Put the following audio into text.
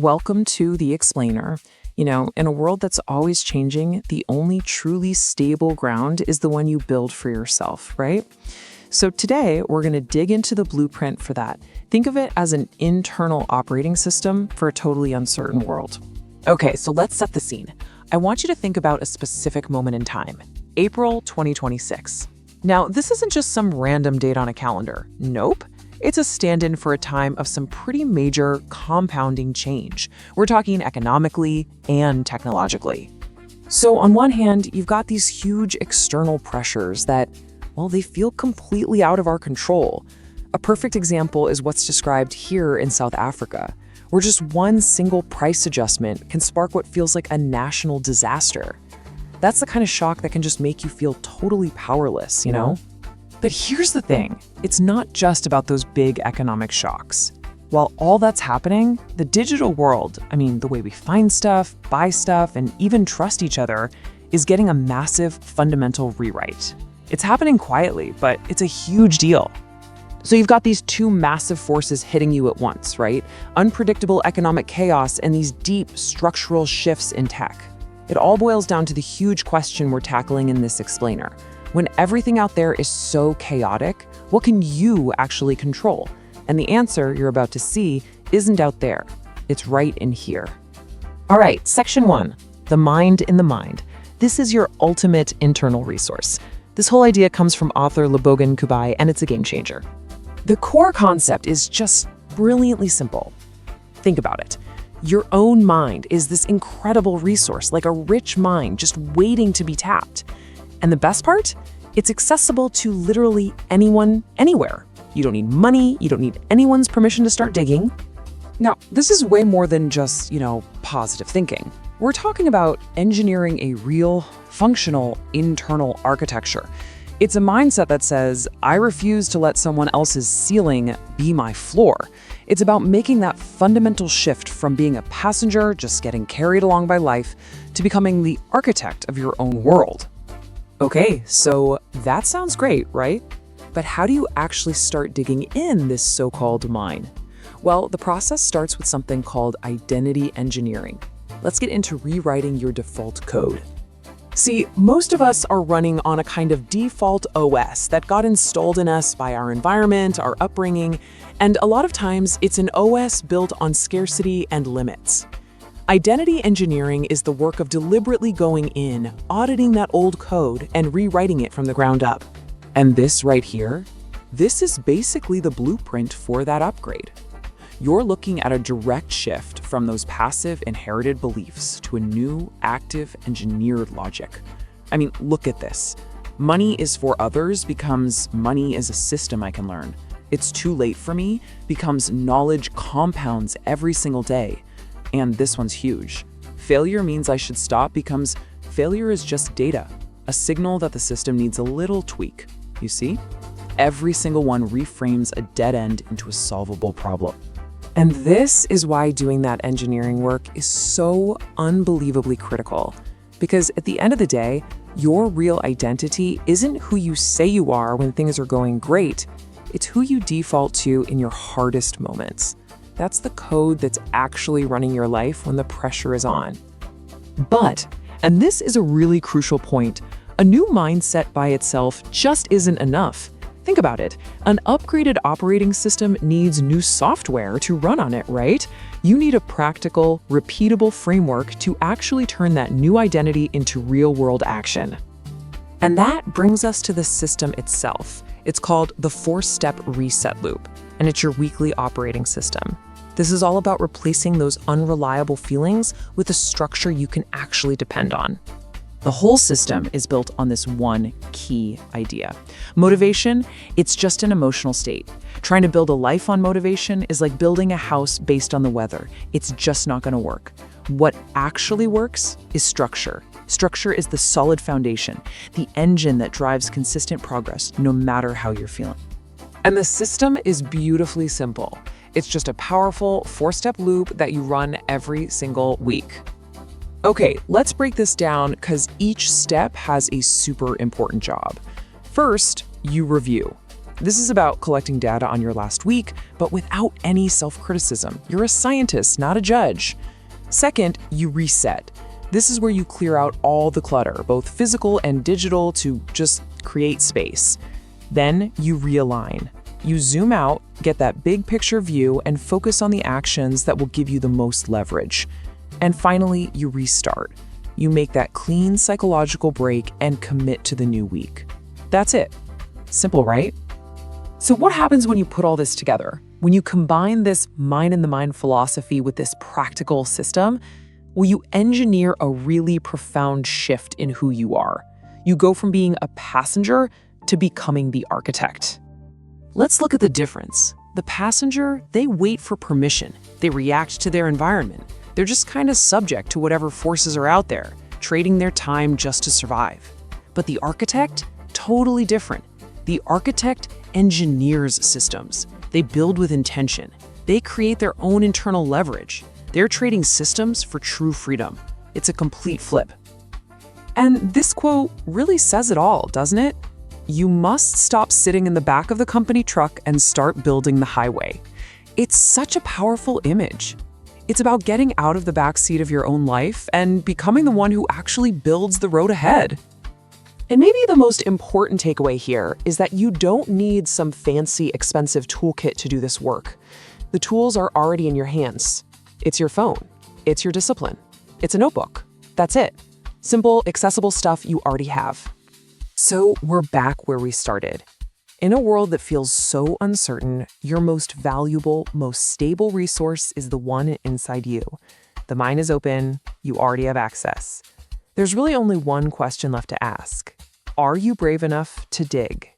Welcome to The Explainer. In a world that's always changing, the only truly stable ground is the one you build for yourself, right? So today, we're going to dig into the blueprint for that. Think of it as an internal operating system for a totally uncertain world. Okay, so let's set the scene. I want you to think about a specific moment in time, April 2026. Now, this isn't just some random date on a calendar. Nope. It's a stand-in for a time of some pretty major compounding change. We're talking economically and technologically. So on one hand, you've got these huge external pressures that, well, they feel completely out of our control. A perfect example is what's described here in South Africa, where just one single price adjustment can spark what feels like a national disaster. That's the kind of shock that can just make you feel totally powerless, you know? But here's the thing, it's not just about those big economic shocks. While all that's happening, the digital world, the way we find stuff, buy stuff, and even trust each other, is getting a massive fundamental rewrite. It's happening quietly, but it's a huge deal. So you've got these two massive forces hitting you at once, right? Unpredictable economic chaos and these deep structural shifts in tech. It all boils down to the huge question we're tackling in this explainer. When everything out there is so chaotic, what can you actually control? And the answer you're about to see isn't out there. It's right in here. All right, section 1, the mind in the mind. This is your ultimate internal resource. This whole idea comes from author Lebogan Kubai, and it's a game changer. The core concept is just brilliantly simple. Think about it. Your own mind is this incredible resource, like a rich mine just waiting to be tapped. And the best part? It's accessible to literally anyone, anywhere. You don't need money, you don't need anyone's permission to start digging. Now, this is way more than just, positive thinking. We're talking about engineering a real, functional, internal architecture. It's a mindset that says, I refuse to let someone else's ceiling be my floor. It's about making that fundamental shift from being a passenger just getting carried along by life to becoming the architect of your own world. Okay, so that sounds great, right? But how do you actually start digging in this so-called mine? Well, the process starts with something called identity engineering. Let's get into rewriting your default code. See, most of us are running on a kind of default OS that got installed in us by our environment, our upbringing, and a lot of times it's an OS built on scarcity and limits. Identity engineering is the work of deliberately going in, auditing that old code, and rewriting it from the ground up. And this right here, this is basically the blueprint for that upgrade. You're looking at a direct shift from those passive inherited beliefs to a new active engineered logic. Look at this. Money is for others becomes money is a system I can learn. It's too late for me becomes knowledge compounds every single day. And this one's huge. Failure means I should stop becomes failure is just data, a signal that the system needs a little tweak. You see? Every single one reframes a dead end into a solvable problem. And this is why doing that engineering work is so unbelievably critical. Because at the end of the day, your real identity isn't who you say you are when things are going great. It's who you default to in your hardest moments. That's the code that's actually running your life when the pressure is on. But, and this is a really crucial point, a new mindset by itself just isn't enough. Think about it. An upgraded operating system needs new software to run on it, right? You need a practical, repeatable framework to actually turn that new identity into real-world action. And that brings us to the system itself. It's called the 4-step reset loop, and it's your weekly operating system. This is all about replacing those unreliable feelings with a structure you can actually depend on. The whole system is built on this one key idea. Motivation, it's just an emotional state. Trying to build a life on motivation is like building a house based on the weather. It's just not going to work. What actually works is structure. Structure is the solid foundation, the engine that drives consistent progress, no matter how you're feeling. And the system is beautifully simple. It's just a powerful 4-step loop that you run every single week. Okay, let's break this down because each step has a super important job. First, you review. This is about collecting data on your last week, but without any self-criticism. You're a scientist, not a judge. Second, you reset. This is where you clear out all the clutter, both physical and digital, to just create space. Then you realign. You zoom out, get that big picture view, and focus on the actions that will give you the most leverage. And finally, you restart. You make that clean psychological break and commit to the new week. That's it. Simple, right? So what happens when you put all this together? When you combine this mind-in-the-mind philosophy with this practical system, well, you engineer a really profound shift in who you are. You go from being a passenger to becoming the architect. Let's look at the difference. The passenger, they wait for permission. They react to their environment. They're just kind of subject to whatever forces are out there, trading their time just to survive. But the architect, totally different. The architect engineers systems. They build with intention. They create their own internal leverage. They're trading systems for true freedom. It's a complete flip. And this quote really says it all, doesn't it? You must stop sitting in the back of the company truck and start building the highway. It's such a powerful image. It's about getting out of the backseat of your own life and becoming the one who actually builds the road ahead. And maybe the most important takeaway here is that you don't need some fancy, expensive toolkit to do this work. The tools are already in your hands. It's your phone. It's your discipline. It's a notebook. That's it. Simple, accessible stuff you already have. So we're back where we started. In a world that feels so uncertain, your most valuable, most stable resource is the one inside you. The mind is open. You already have access. There's really only one question left to ask. Are you brave enough to dig?